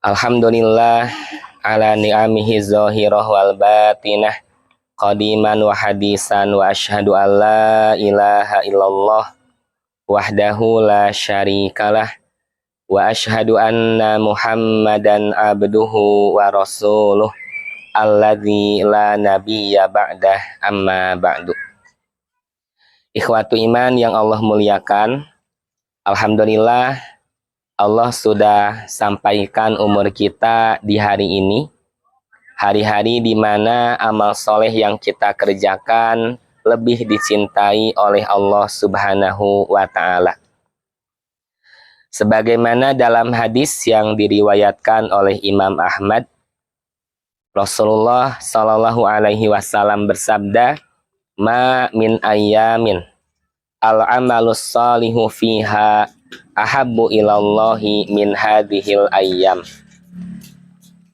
Alhamdulillah ala ni'amihi zahirah wal batinah qadiman wa hadisan wa asyhadu an la ilaha illallah wahdahu la syarikalah wa asyhadu anna muhammadan abduhu wa rasuluh alladzi la nabiyya ba'dah amma ba'du. Ikhwatu iman yang Allah muliakan, alhamdulillah Allah sudah sampaikan umur kita di hari ini, hari-hari di mana amal soleh yang kita kerjakan lebih dicintai oleh Allah Subhanahu wa Ta'ala. Sebagaimana dalam hadis yang diriwayatkan oleh Imam Ahmad, Rasulullah Shallallahu Alaihi Wasallam bersabda, "Ma min ayyamin al-amalus salihu fiha ahabbu ilallahi min hadhil ayyam."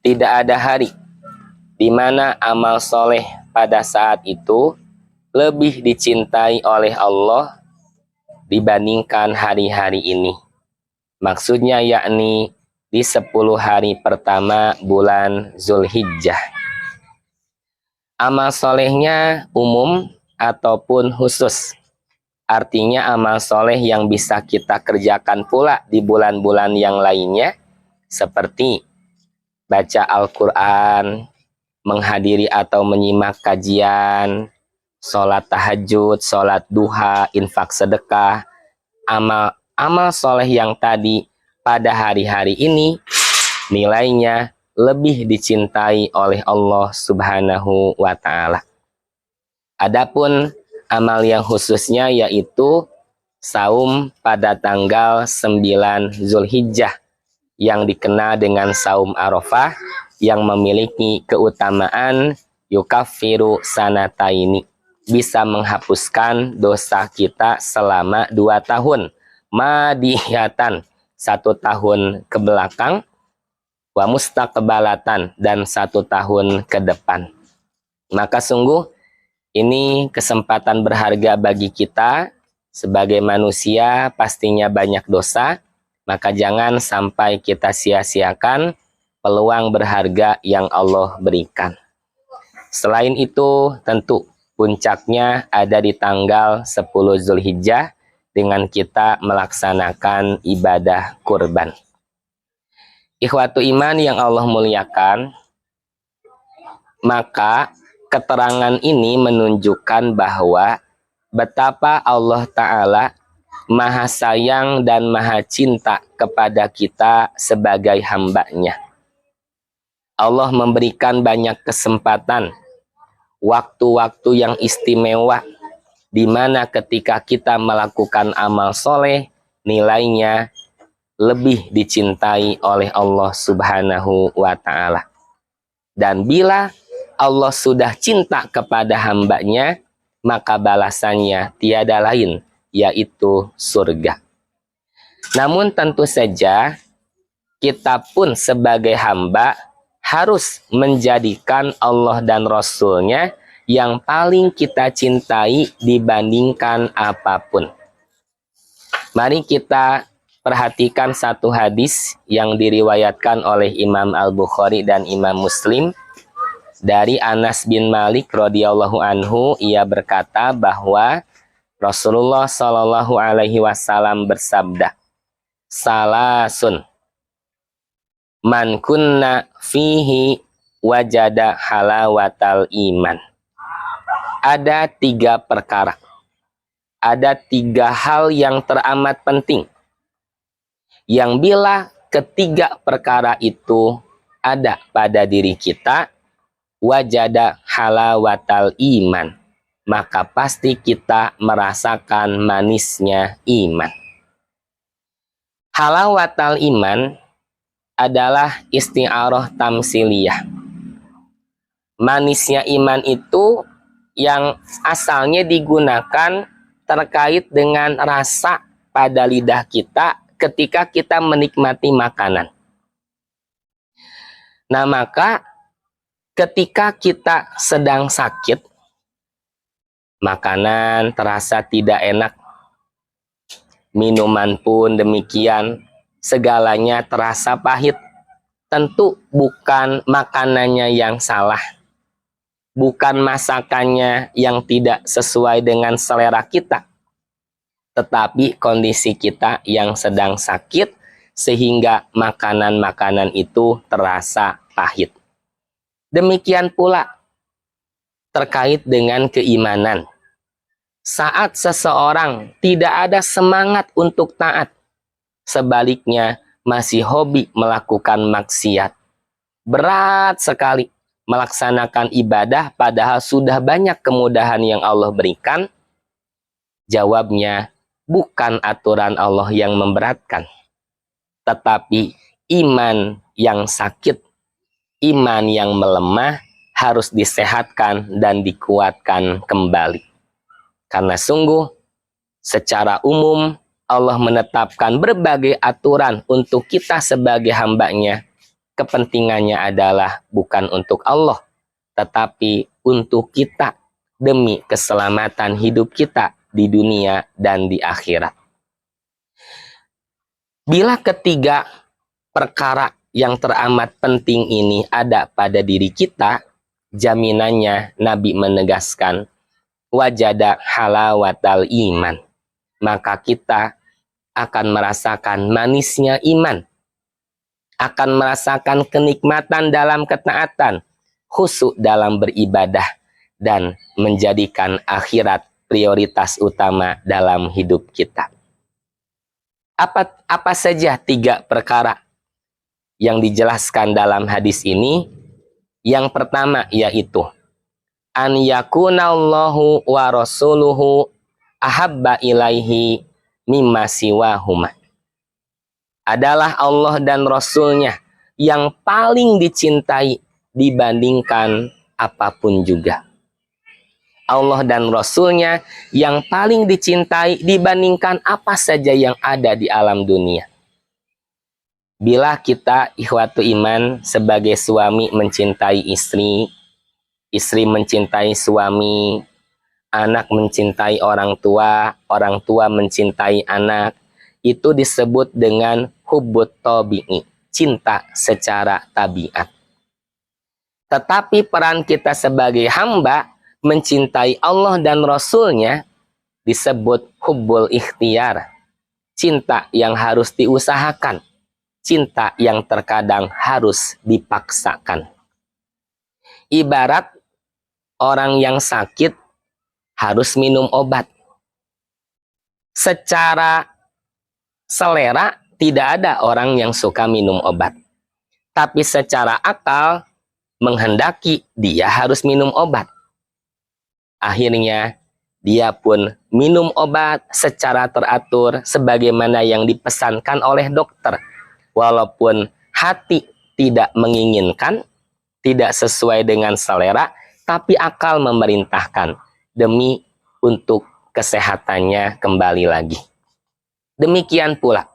Tidak ada hari di mana amal soleh pada saat itu lebih dicintai oleh Allah dibandingkan hari-hari ini. Maksudnya yakni di 10 hari pertama bulan Zulhijjah. Amal solehnya umum ataupun khusus. Artinya amal soleh yang bisa kita kerjakan pula di bulan-bulan yang lainnya, seperti baca Al-Quran, menghadiri atau menyimak kajian, sholat tahajud, sholat duha, infak sedekah. Amal soleh yang tadi pada hari-hari ini nilainya lebih dicintai oleh Allah Subhanahu wa Ta'ala. Adapun amal yang khususnya yaitu saum pada tanggal 9 Zulhijjah yang dikenal dengan saum Arafah yang memiliki keutamaan yukaffiru sanataini, bisa menghapuskan dosa kita selama 2 tahun, madiyatan 1 tahun ke belakang, wa mustaqbalatan dan 1 tahun ke depan. Maka sungguh ini kesempatan berharga bagi kita sebagai manusia, pastinya banyak dosa, maka jangan sampai kita sia-siakan peluang berharga yang Allah berikan. Selain itu, tentu puncaknya ada di tanggal 10 Zulhijjah dengan kita melaksanakan ibadah kurban. Ikhwatu iman yang Allah muliakan, maka keterangan ini menunjukkan bahwa betapa Allah Ta'ala maha sayang dan maha cinta kepada kita sebagai hambanya. Allah memberikan banyak kesempatan, waktu-waktu yang istimewa, di mana ketika kita melakukan amal soleh, nilainya lebih dicintai oleh Allah Subhanahu wa Ta'ala. Dan bila Allah sudah cinta kepada hambanya, maka balasannya tiada lain, yaitu surga. Namun tentu saja, kita pun sebagai hamba harus menjadikan Allah dan Rasul-Nya yang paling kita cintai dibandingkan apapun. Mari kita perhatikan satu hadis yang diriwayatkan oleh Imam Al-Bukhari dan Imam Muslim dari Anas bin Malik radhiyallahu anhu. Ia berkata bahwa Rasulullah Shallallahu Alaihi Wasallam bersabda, "Salasun man kunna fihi wajada halawatal iman." Ada 3 perkara, ada 3 hal yang teramat penting, yang bila ketiga perkara itu ada pada diri kita, wajada halawatal iman, maka pasti kita merasakan manisnya iman. Halawatal iman adalah isti'arah tamsiliyah. Manisnya iman itu yang asalnya digunakan terkait dengan rasa pada lidah kita ketika kita menikmati makanan. Nah, maka ketika kita sedang sakit, makanan terasa tidak enak, minuman pun demikian, segalanya terasa pahit, tentu bukan makanannya yang salah, bukan masakannya yang tidak sesuai dengan selera kita, tetapi kondisi kita yang sedang sakit sehingga makanan-makanan itu terasa pahit. Demikian pula terkait dengan keimanan. Saat seseorang tidak ada semangat untuk taat, sebaliknya masih hobi melakukan maksiat, berat sekali melaksanakan ibadah padahal sudah banyak kemudahan yang Allah berikan. Jawabnya, bukan aturan Allah yang memberatkan, tetapi iman yang sakit, iman yang melemah harus disehatkan dan dikuatkan kembali. Karena sungguh secara umum Allah menetapkan berbagai aturan untuk kita sebagai hambanya. Kepentingannya adalah bukan untuk Allah, tetapi untuk kita demi keselamatan hidup kita di dunia dan di akhirat. Bila ketiga perkara yang teramat penting ini ada pada diri kita, jaminannya Nabi menegaskan, wajada halawatal iman, maka kita akan merasakan manisnya iman, akan merasakan kenikmatan dalam ketaatan, khusyuk dalam beribadah, dan menjadikan akhirat prioritas utama dalam hidup kita. Apa saja tiga perkara yang dijelaskan dalam hadis ini? Yang pertama yaitu an yakunallahu wa rasuluhu ahabba ilaihi mimma siwahuma. Adalah Allah dan Rasulnya yang paling dicintai dibandingkan apapun juga. Allah dan Rasulnya yang paling dicintai dibandingkan apa saja yang ada di alam dunia. Bila kita ikhwatu iman sebagai suami mencintai istri, istri mencintai suami, anak mencintai orang tua mencintai anak, itu disebut dengan hubbut tabi'i, cinta secara tabiat. Tetapi peran kita sebagai hamba mencintai Allah dan Rasulnya disebut hubbul ikhtiar, cinta yang harus diusahakan, cinta yang terkadang harus dipaksakan. Ibarat orang yang sakit harus minum obat. Secara selera tidak ada orang yang suka minum obat. Tapi secara akal menghendaki dia harus minum obat. Akhirnya dia pun minum obat secara teratur sebagaimana yang dipesankan oleh dokter. Walaupun hati tidak menginginkan, tidak sesuai dengan selera, tapi akal memerintahkan demi untuk kesehatannya kembali lagi. Demikian pula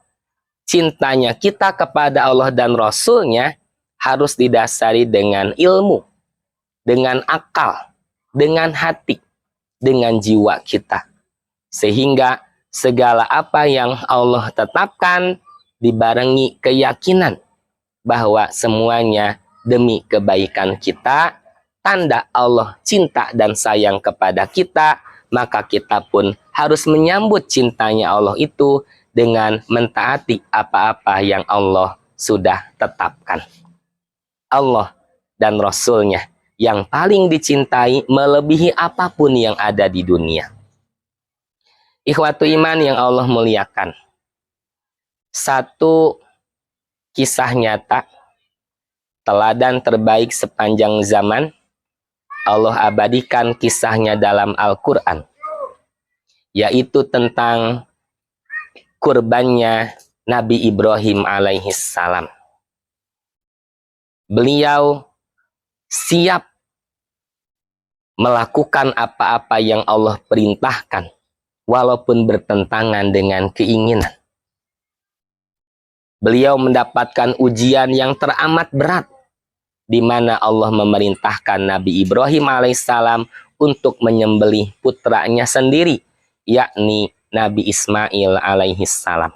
cintanya kita kepada Allah dan Rasulnya harus didasari dengan ilmu, dengan akal, dengan hati, dengan jiwa kita. Sehingga segala apa yang Allah tetapkan dibarengi keyakinan bahwa semuanya demi kebaikan kita, tanda Allah cinta dan sayang kepada kita, maka kita pun harus menyambut cintanya Allah itu dengan mentaati apa-apa yang Allah sudah tetapkan. Allah dan Rasulnya yang paling dicintai melebihi apapun yang ada di dunia. Ikhwatu iman yang Allah muliakan. Satu kisah nyata, teladan terbaik sepanjang zaman, Allah abadikan kisahnya dalam Al-Quran, yaitu tentang kurbannya Nabi Ibrahim alaihissalam. Beliau siap melakukan apa-apa yang Allah perintahkan, walaupun bertentangan dengan keinginan. Beliau mendapatkan ujian yang teramat berat, di mana Allah memerintahkan Nabi Ibrahim alaihissalam untuk menyembelih putranya sendiri, yakni Nabi Ismail alaihissalam.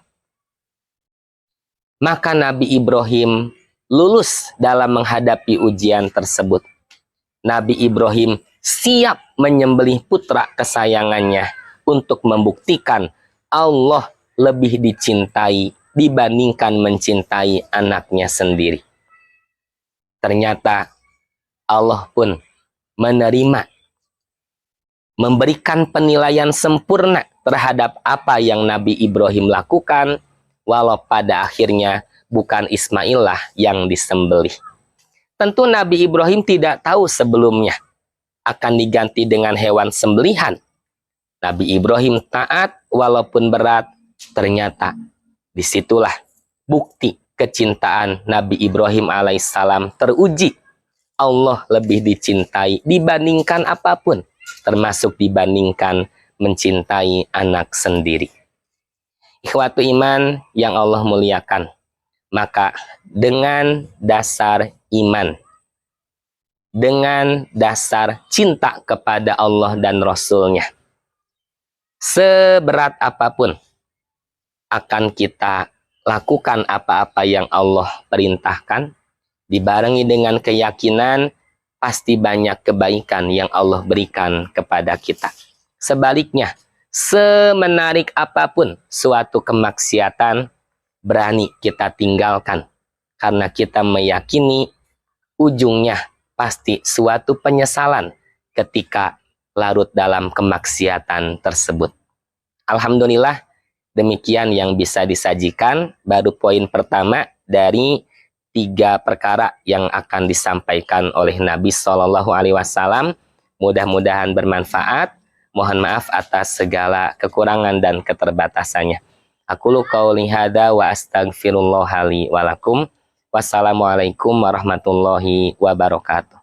Maka Nabi Ibrahim lulus dalam menghadapi ujian tersebut. Nabi Ibrahim siap menyembelih putra kesayangannya untuk membuktikan Allah lebih dicintai dibandingkan mencintai anaknya sendiri. Ternyata Allah pun menerima, memberikan penilaian sempurna terhadap apa yang Nabi Ibrahim lakukan, walau pada akhirnya bukan Ismail lah yang disembelih. Tentu Nabi Ibrahim tidak tahu sebelumnya akan diganti dengan hewan sembelihan. Nabi Ibrahim taat walaupun berat. Ternyata disitulah bukti kecintaan Nabi Ibrahim alaihissalam teruji. Allah lebih dicintai dibandingkan apapun, termasuk dibandingkan mencintai anak sendiri. Ikhwatu iman yang Allah muliakan, maka dengan dasar iman, dengan dasar cinta kepada Allah dan Rasul-Nya, seberat apapun akan kita lakukan apa-apa yang Allah perintahkan, dibarengi dengan keyakinan pasti banyak kebaikan yang Allah berikan kepada kita. Sebaliknya, semenarik apapun suatu kemaksiatan, berani kita tinggalkan karena kita meyakini ujungnya pasti suatu penyesalan ketika larut dalam kemaksiatan tersebut. Alhamdulillah, demikian yang bisa disajikan, baru poin pertama dari 3 perkara yang akan disampaikan oleh Nabi Shallallahu Alaihi Wasallam. Mudah-mudahan bermanfaat. Mohon maaf atas segala kekurangan dan keterbatasannya. Aqulu qauli hadza wa astaghfirullah li wa lakum. Wassalamualaikum warahmatullahi wabarakatuh.